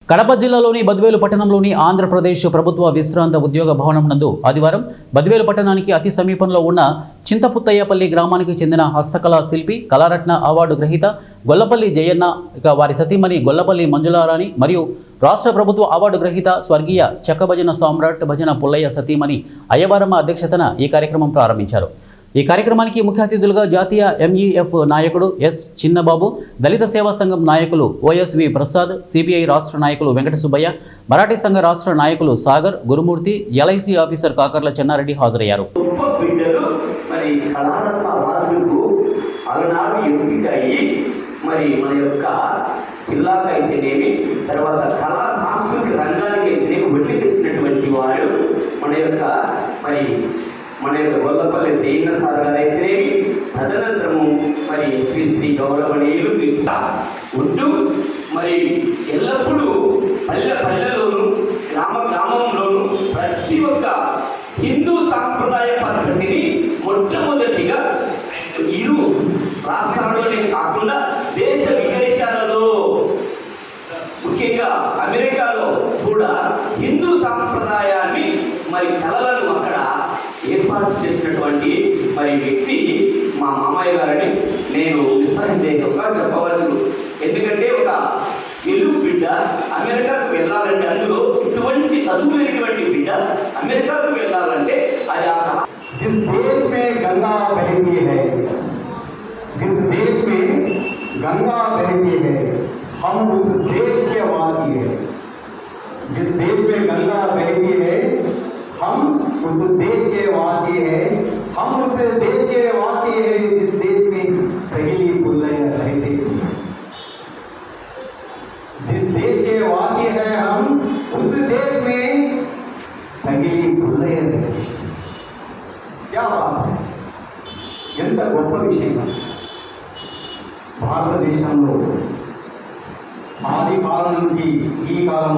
కడప జిల్లాలోని బద్వేలు పట్టణంలోని ఆంధ్రప్రదేశ్ ప్రభుత్వ విశ్రాంత ఉద్యోగ భవనం నందు ఆదివారం బద్వేలు పట్టణానికి అతి సమీపంలో ఉన్న చింతపుత్తయ్యపల్లి గ్రామానికి చెందిన హస్తకళా శిల్పి కళారత్న అవార్డు గ్రహీత గొల్లపల్లి జయన్న వారి సతీమణి గొల్లపల్లి మంజులారాణి మరియు రాష్ట్ర ప్రభుత్వ అవార్డు గ్రహీత స్వర్గీయ చెక్కభజన సామ్రాట్ భజన పుల్లయ్య సతీమణి అయ్యవారమ్మ అధ్యక్షతన ఈ కార్యక్రమం ప్రారంభించారు। ఈ కార్యక్రమానికి ముఖ్య అతిథులుగా జాతీయ ఎంఈఎఫ్ నాయకుడు ఎస్ చిన్నబాబు, దళిత సేవా సంఘం నాయకులు ఓఎస్వి ప్రసాద్, సిపిఐ రాష్ట్ర నాయకులు వెంకట సుబ్బయ్య, మరాఠీ సంఘ రాష్ట్ర నాయకులు సాగర్, గురుమూర్తి, ఎల్ఐసి ఆఫీసర్ కాకర్ల చెన్నారెడ్డి హాజరయ్యారు। మన యొక్క గొల్లపల్లి జయన్న సార్ గారైతేనేమి, తదనంతరము శ్రీ శ్రీ గౌరవనీయులు ఉంటూ ఎల్లప్పుడూ పల్లెలోను గ్రామంలోను ప్రతి ఒక్క హిందూ సాంప్రదాయ పద్ధతిని మొట్టమొదటిగా ఇరు రాష్ట్రాల్లోనే కాకుండా దేశ విదేశాలలో ముఖ్యంగా అమెరికాలో కూడా హిందూ సాంప్రదాయాన్ని కళలను అక్కడ ఏర్పాటు చేసినటువంటి వ్యక్తి మా మామయ్య గారని నేను నిస్సందేహంగా చెప్పవచ్చు। ఎందుకంటే ఒక తెలుగు బిడ్డ అమెరికాకు వెళ్ళాలంటే, అందులో ఇటువంటి చదువు లేనిటువంటి బిడ్డ అమెరికాకు వెళ్ళాలంటే అది ఆ जिस देश में गंगा बहती है, जिस देश में गंगा बहती है, हम उस देश के वासी हैं। जिस देश में गंगा बहती है, हम उस देश के वासी हैं। हम उस देश के वासी हैं जिस देश में सहेली पुल्लैया रहते हैं। जिस देश के वासी हैं हम, उस देश में सहेली पुल्लैया रहते हैं। क्या बात है, ఎంత గొప్ప విషయం। భారతదేశంలో ఆది కాలం నుంచి ఈ కాలం